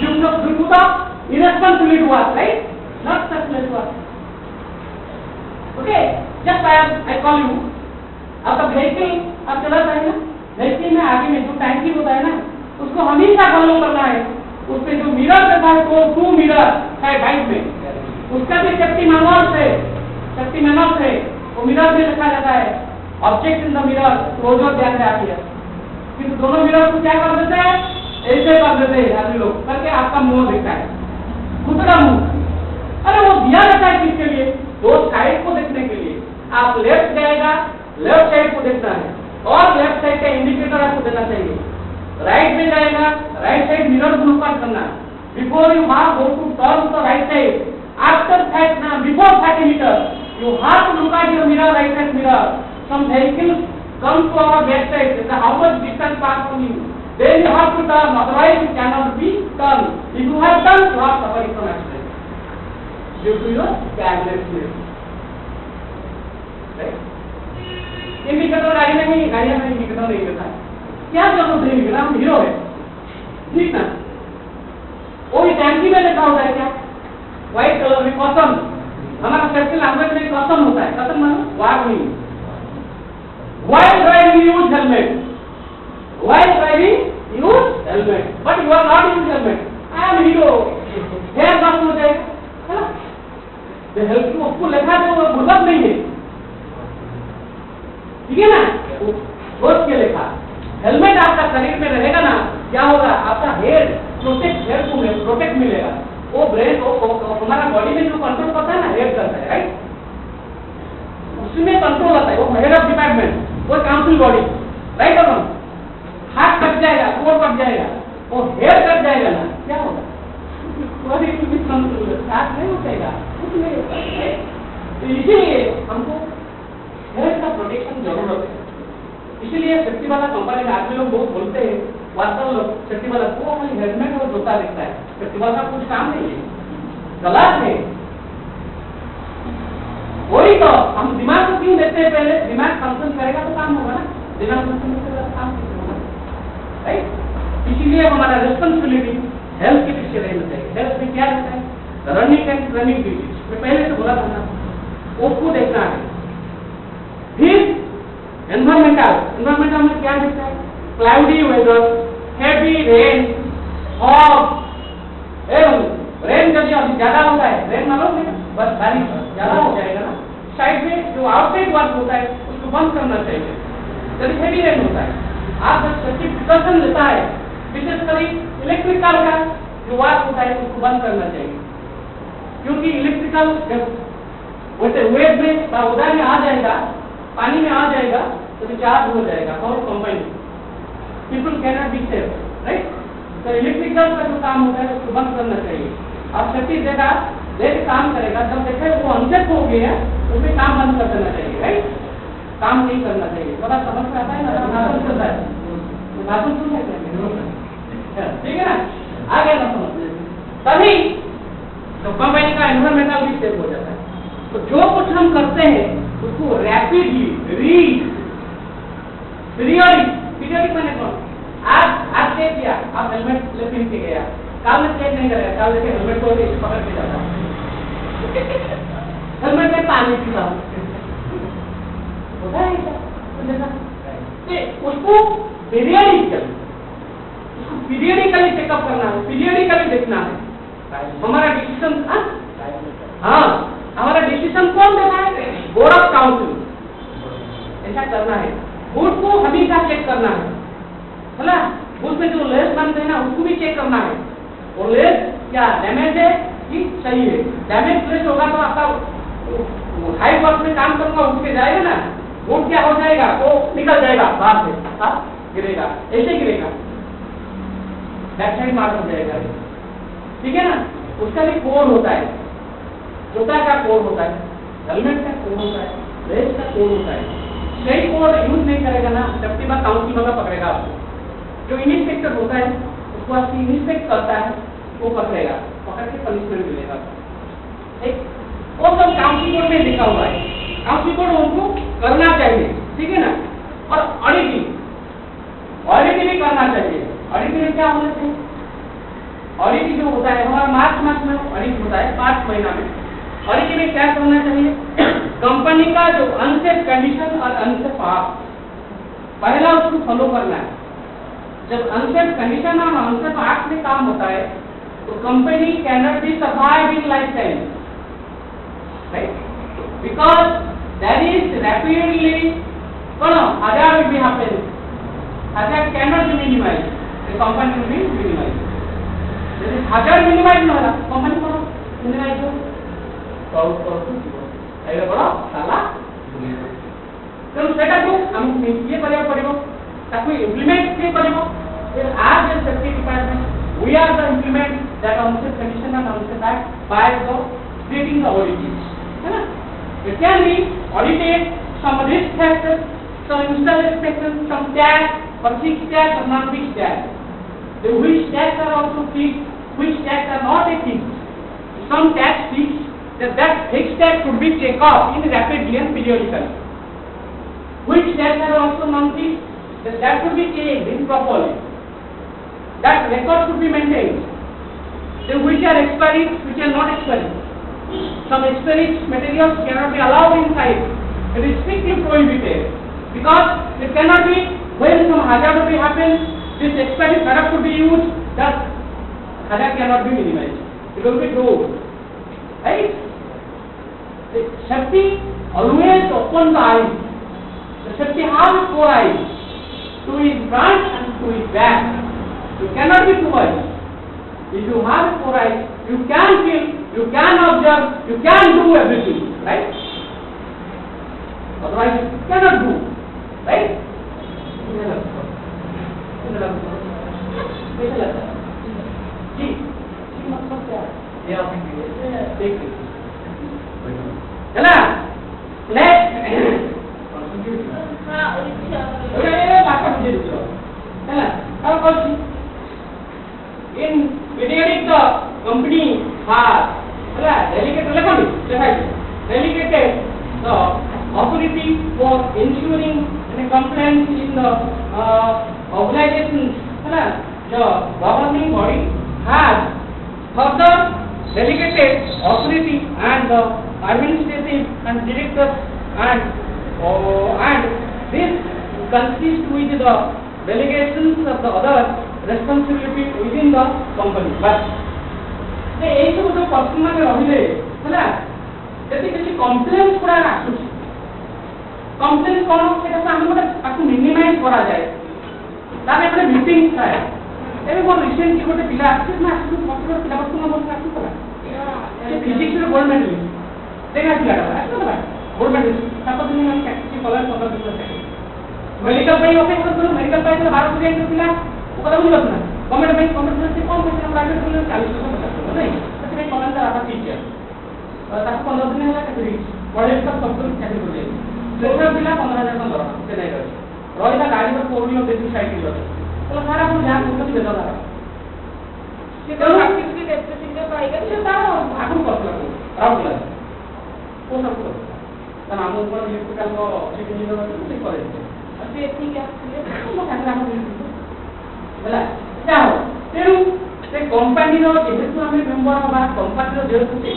due to the irresponsibility work, right? Not selfless work. Okay, just I call you. आपका vehicle आप चलाता है ना, vehicle में आगे में जो टैंकी होता है ना, उसको हमेशा फॉलो करना है. उसपे जो मिरर रहता है तो 2 मिरर है बाइक में, उसका भी सेफ्टी मैनुअल से वो मिरर में लिखा जाता है object in the mirror closer ध्यान से आती है. फिर दोनों मिरर को क्या कर देते हैं, ऐसे कर देते हैं आदमी लोग करके आपका मुंह दिखता है, खुद का मुंह. अरे वो दिया रहता है किसके लिए, दो साइड को देखने के लिए. आप लेफ्ट जाएगा, लेफ्ट साइड को देखना है और लेफ्ट साइड का इंडिकेटर आपको देना चाहिए. राइट में जाएगा, राइट साइड मिरर को लुक आउट करना. Before you have go to turn to the right side, after that ना before 30 metre you have to look at your mirror, right hand mirror. Some vehicles come to our back side, how much distance pass from you, then you have to turn, otherwise you cannot be turned. If you have turned, you are suffering from accident due to your carelessness, right? Indicator गाड़ी में indicator नहीं देता है, क्या जरूरत है indicator, हम hero है, ठीक ना? वो टैंकी में लिखा होता है क्या, व्हाइट कलर में कॉटन, हमारा सेफ्टी लैंग्वेज में कॉटन होता है, कॉटन मानो warning. While driving use helmet, while driving use helmet, but you are not using helmet. I am hero, hair बस हो जाएगा, है ना? तो हेल्प को उसको लिखा तो वो बुलंद नहीं है, ठीक है ना? सोच के लिखा. हेलमेट आपका शरीर में रहेगा ना, क्या होगा, आपका हेड प्रोटेक्ट मिलेगा. वो ब्रेन को हमारा बॉडी में जो कंट्रोल करता है ना, हेड करता है, राइट? उसमें कंट्रोल आता है, वो हेड ऑफ डिपार्टमेंट, वो काउंसिल बॉडी, राइट और रॉन्ग. हाथ कट जाएगा, कोर कट जाएगा, वो हेड कट जाएगा ना, क्या होगा, बॉडी भी कंट्रोल हाथ नहीं उठेगा, कुछ नहीं होगा. तो इसीलिए हमको हेड का प्रोटेक्शन जरूरत है. इसीलिए सेफ्टी वाला कंपनी में आदमी लोग बहुत बोलते हैं, वास्तव में सेफ्टी वाला को खाली हेलमेट और जूता दिखता है, सेफ्टी वाला का कुछ काम नहीं है, गलत है. वही तो हम दिमाग को क्यों देते हैं, पहले दिमाग फंक्शन करेगा तो काम होगा ना, दिमाग फंक्शन करेगा तो काम होगा, राइट? इसीलिए हमारा रिस्पांसिबिलिटी हेल्थ के पीछे रहना चाहिए. हेल्थ में क्या रहता है, रनिंग एंड रनिंग ड्यूटीज, मैं पहले से बोला था ना, उसको देखना है. फिर एनवायरमेंटल में क्या दिखता है, cloudy weather, heavy rain, fog. Rain जब ज्यादा होता है, रेन मालूम है, बस बारिश ज्यादा हो जाएगा ना, साइड में जो आउटसाइड वर्क होता है उसको बंद करना चाहिए. जब हेवी रेन होता है, आप सेफ्टी प्रिकॉशन लेता है, विशेषकर इलेक्ट्रिकल का जो वर्क होता है उसको बंद करना चाहिए, क्योंकि इलेक्ट्रिकल वैसे वेव में उधर में आ जाएगा, पानी में आ जाएगा तो चार्ज हो जाएगा और combine, people can not be safe, right? तो इलेक्ट्रिकल का जो काम होता है उसको बंद करना चाहिए. आप सेफ्टी देगा लेके काम करेगा, जब देखे वो अनसेफ हो गया उसमें काम बंद कर देना चाहिए, राइट? काम नहीं करना चाहिए. पता समझ में आता है ना, भाषण चलता है, भाषण सुन सकते हैं, ठीक है ना? आगे ना समझ तभी तो कंपनी का एनवायरमेंटल भी सेफ हो जाता है. तो जो कुछ हम करते हैं उसको रैपिडली पीरियडिक मैंने कौन आज चेक किया, आप हेलमेट लेके के गया, काल में चेक नहीं करेगा, काल लेके हेलमेट को पकड़ के जाता, हेलमेट में पानी पीता होता है उसको पीरियडिकली चेकअप करना है, पीरियडिकली देखना है. हमारा डिसीजन, हाँ हमारा डिसीजन कौन देना है, बोर्ड ऑफ काउंसिल. ऐसा करना है. बोर्ड को हमेशा चेक करना है ना, उसमें जो लेस बनते हैं ना उसको भी चेक करना है. और लेस क्या डैमेज है कि सही है. डैमेज लेस होगा तो आपका हाई वर्क में काम करूंगा उठ के जाएगा ना, बोर्ड क्या हो जाएगा, वो निकल जाएगा बाहर से, गिरेगा, ऐसे गिरेगा, बैक साइड मार हो जाएगा, ठीक है ना? उसका भी कोड होता है, जूता का कोड होता है, हेलमेट का कोड होता है, लेस का कोड होता है. सही कोड यूज नहीं करेगा ना, सेफ्टी का काउंसिल वाला पकड़ेगा आपको. जो इंस्पेक्टर होता है उसको आपकी इंस्पेक्ट करता है, वो पकड़ेगा, पकड़ के पनिशमेंट मिलेगा. एक वो सब काउंसिल कोड में लिखा हुआ है. हाउस रिपोर्ट उनको करना चाहिए, ठीक है ना। और ऑडिटिंग भी करना चाहिए। ऑडिटिंग में क्या होना चाहिए? ऑडिटिंग जो होता है हमारा मार्च मास में ऑडिट होता है, 5 महीना में। ऑडिटिंग में क्या करना चाहिए? कंपनी का जो अनसेफ कंडीशन और अनसेफ एक्ट, पहला उसको फॉलो करना है। जब अनसेफ कंडीशन और अनसेफ एक्ट में काम होता है तो company can not be survive in life time, right? Because that is rapidly hazard will be happen. Hazard cannot be minimized. The company will be minimized. There is hazard minimized no होला, company को minimize हो बहुत बहुत ऐसा बड़ा साला तेणु सेटा को हम ये करिया पड़िबो, ताकू इम्प्लीमेंट के पड़िबो। फिर आज ए safety department we are the implement that unsafe condition and unsafe act by the creating the audits, है ना। It can be audited, some risk factors, some install inspections, some tags or fixed tags or non-fixed tags. The which tags are also fixed, which tags are not fixed. Some tags fixed, that fixed tag could be checked off in rapidly and periodically. Which tags are also non-fixed, that could be checked improperly. That record should be maintained. The which are expiring, which are not expiring. Some expired materials cannot be allowed inside. It is strictly prohibited because it cannot be when some hazard will happen. This expired product to be used. That hazard cannot be minimized. It will be good, right? The safety always open the eyes. The safety has 4 eyes. 2 is front and 2 is back. You cannot be too much. If you have 4 eyes, you can feel, you can observe, you can do everything, right? Otherwise, you cannot do, right? जी, मतलब क्या है? ये आप देखिए, है ना? Next, हाँ अच्छा ये बात मुझे दो, है ना? अब कौन सी? In periodic the company has delegated the authority for ensuring the compliance in the organizations. The governing body has further delegated authority and the administrative and directors and this consists with the delegations of the other responsibility within the company. But जे ए सब जो person माने रहिले हैला जति किछि complaint पुरा आसुछि, complaint कोन सेटा से हम ताकू मिनिमाइज करा जाय। तामे एक मीटिंग थाए एबे कोन रिसेंटली गोटे पिला आछि ना आछि पत्र पिला बस्तु न बोल आछि पला ए फिजिक्स रे गोल्ड मेडल देखा पिला आछि ना गोल्ड मेडल ताको दिन हम कैछि कलर पकड़ दिस मेडिकल पे ओके कर मेडिकल पे 12 स्टूडेंट पिला ओकरा बुझल ना गवर्नमेंट में कॉम्पिटिशन से कम पैसा प्राइवेट स्कूल में 40% नहीं तो मैं कमेंट करा था टीचर ताको 15 दिन होला कैसे कॉलेज का सब कुछ कैसे हो जाए दूसरा पिला 15000 का दरमा से नहीं कर रोइला गाड़ी पर कोरियो बेसिक साइकिल तो सारा कुछ जान को दे दो कि तो एक्टिविटी एक्सप्रेसिंग के पाएगा तो तार आगु कर लो राउंड ला को सब को तो नाम ऊपर इलेक्ट्रिकल को सिविल इंजीनियर से करे अभी ठीक है तो मैं काम बोला जाओ तेणु से कंपनी रो जेहेतु आम मेम्बर हवा कंपनी रो जेहेतु से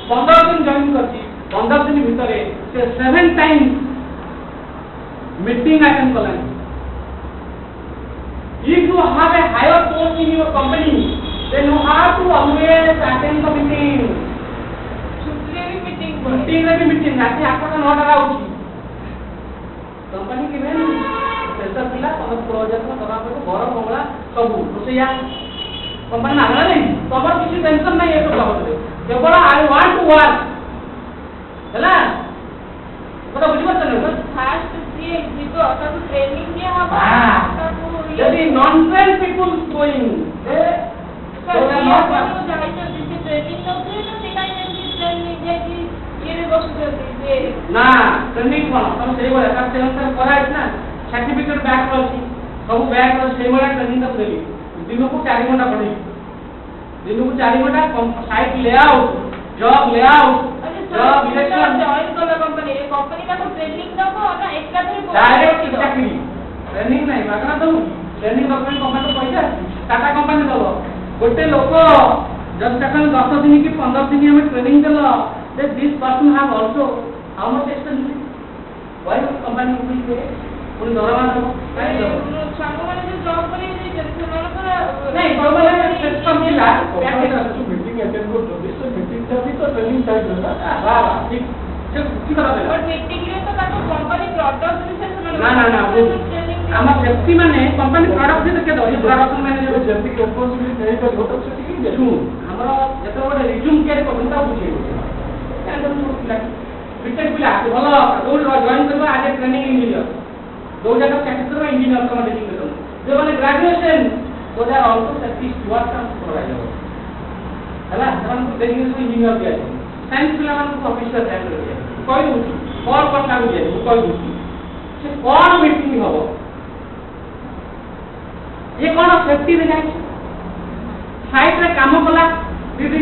15 दिन जॉइन करछि 15 दिन भितरे से 7 टाइम्स मीटिंग अटेंड करलन। If you have a higher post in your company, then you have to always attend the meeting. Meeting रे meeting राति 8 9 टा आउछि कंपनी के में सेंटर पिला 15,000 का दरमा पर घर बंगला सब रोसैया कंपनी नागला नहीं तबर किसी टेंशन नहीं है तो बाबत केवल आई वांट टू वर्क हैला पता बुझी बात नहीं फास्ट ये जीतो अता तो ट्रेनिंग दिया हवा यदि नॉन ट्रेन पीपल गोइंग तो नॉट जाई तो जिसे ट्रेनिंग नउथे तो सेटा ट्रेनिंग जे कि ये रे बस जे ना ट्रेनिंग कोन हम सेई बोले का सेंटर कराइछ ना सर्टिफिकेट बैक अछि सब बैक रो सेई बोले ट्रेनिंग कर देली दिन को 4 घंटा पढ़ी दिन को 4 घंटा site layout job layout job election join कर कंपनी एक ମାଗଣା ଦବୁ ଟ୍ରେନିଂ ଦରକାର ଗଭର୍ଣ୍ଣମେଣ୍ଟ ପଇସା ଟାଟା କମ୍ପାନୀ ଦବ ଗୋଟେ ଲୋକ ଯଦି ତାକୁ 10 ଦିନ କି 15 ଦିନ ଆମେ ଟ୍ରେନିଂ ଦେଲ ଯେ this person have also how much expensive why company will pay ପୁଣି ଦରମା ଦବ କାଇଁ ଦବ ସାଙ୍ଗମାନେ ଯୋଉ ଜବ୍ କରିକି ସେମାନଙ୍କର ନାଇଁ ଗଭର୍ଣ୍ଣମେଣ୍ଟ ସିଷ୍ଟମ ଥିଲା मीटिंग अटेंड କରୁଛନ୍ତି ସେ मीटिंग ଟା ବି ତ ଟ୍ରେନିଂ ସାଇଡ୍ ନା ବା ଠିକ ଠିକ କଥା କହିଲ ବଟ୍ ମିଟିଂରେ ତ ତାଙ୍କ କମ୍ପାନୀ ପ୍ରଡକ୍ଟ ବିଷୟରେ ସେମାନେ ନା ଆମ ସେଫ୍ଟି ମାନେ କମ୍ପାନୀ ପ୍ରଡକ୍ଟ ବି ଦେଖେ ଦହି ପ୍ରଡକ୍ଟ ମ୍ୟାନେଜର ଯେମିତି ରେସ୍ପନ୍ସିବିଲିଟି ନେଇ କରିବ ତ ସେତିକି ଦେଖୁ ଆମର ଯେତେବେଳେ ଗୋଟେ ରିଜ୍ୟୁମ୍ ତିଆରି କରୁଛନ୍ତି ତାକୁ ବୁଝେଇବୁ ପିଲା ବିଟେକ୍ ପିଲା ଭଲ ଯୋଉଠି ଜଏନ୍ କରିବ ଆଗେ ଟ୍ରେନିଂ ଇଞ୍ଜିନିୟର ଯୋଉ ଜାଗା ଚାକିରି କରିବ ଇଞ୍ଜିନିୟର ତମ ଦେଖିକି କରିବ ଯୋଉମାନେ graduation those are also safety stewards and supervisors ହେଲା ସେମାନଙ୍କୁ ଟ୍ରେନିଂ ସବୁ ଇଞ୍ଜିନିୟର ଦିଆଯିବ ସାଇନ୍ସ ପିଲାମାନଙ୍କୁ ଅଫିସର ଦିଆଯିବ କହିଦଉଛି କଣ କଣ ତାକୁ ଦିଆଯିବ କହିଦଉଛି ସେ କଣ ମିଟିଂ ହବ ये कौन सेफ्टी रे जाए साइड रे काम कला दीदी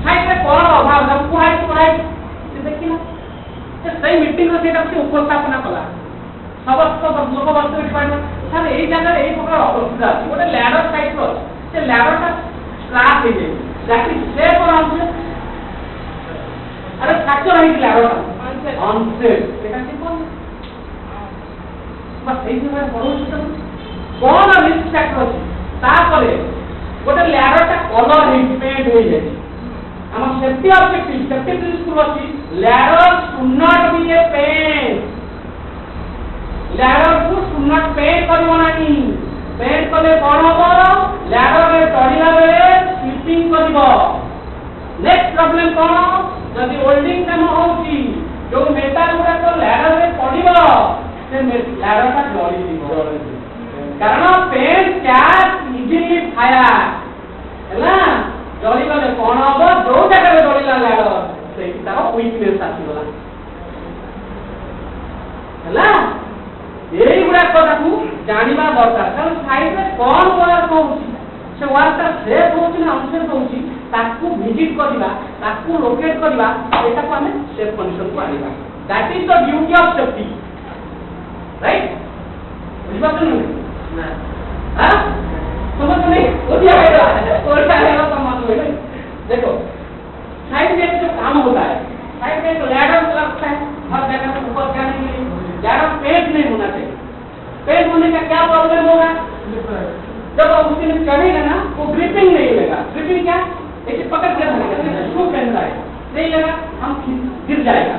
साइड रे कौन अभाव हम कुहाई से देखिना से सही मीटिंग रो सेटा से उपस्थापना कला समस्त लोक बस्तर डिपार्टमेंट सर एई जगह एई प्रकार अवस्था अछि गोटे लैडर साइड रो से लैडर ता स्ट्रैप हे जे जाकी से कोन हमसे अरे फ्रैक्चर है लैडर ऑनसेट सेटा से कोन बस एई जगह पड़ोसी तो कौन रिस्क फैक्टर अछि तापरे गोटे लैडर ता कलर हे पेंट होई जाय हम सेफ्टी ऑब्जेक्टिव सेफ्टी प्रिंसिपल अछि ladder should not be a paint ladder को शुड नॉट पेंट करबो नाही पेंट कले कोन होबो लैडर रे चढ़िला बेले स्लिपिंग करबो नेक्स्ट प्रॉब्लम कोन जदी होल्डिंग काम होउची जो मेटल गुडा को लैडर रे पडिबो से लैडर ता जळी दिबो कारण पेन कैच इजिली फायर हैला जळी गले कोन हबो जो जगह रे जळीला लैडर से तार वीकनेस आसीबला हैला एई गुडा को जानिबा दरकार कारण साइड रे कोन वर्क होउची से वर्क ता सेफ होउची ना अनसेफ होउची ताकू विजिट करबा ताकू लोकेट करबा एटा को हमें सेफ कंडीशन को आनिबा that is the duty of safety right बुझबात नहीं ना हां समझ नहीं हो दिया है और क्या है समझ में देखो साइड में जो काम होता है साइड में तो लैडर लगता है हर जगह से ऊपर जाने के लिए लैडर पेज नहीं होना चाहिए पेज होने का क्या प्रॉब्लम होगा जब उसके नीचे चढ़ेगा ना वो ग्रिपिंग नहीं लेगा ग्रिपिंग क्या ऐसे पकड़ के रखेगा शू पहन रहा है नहीं लगा हम गिर जाएगा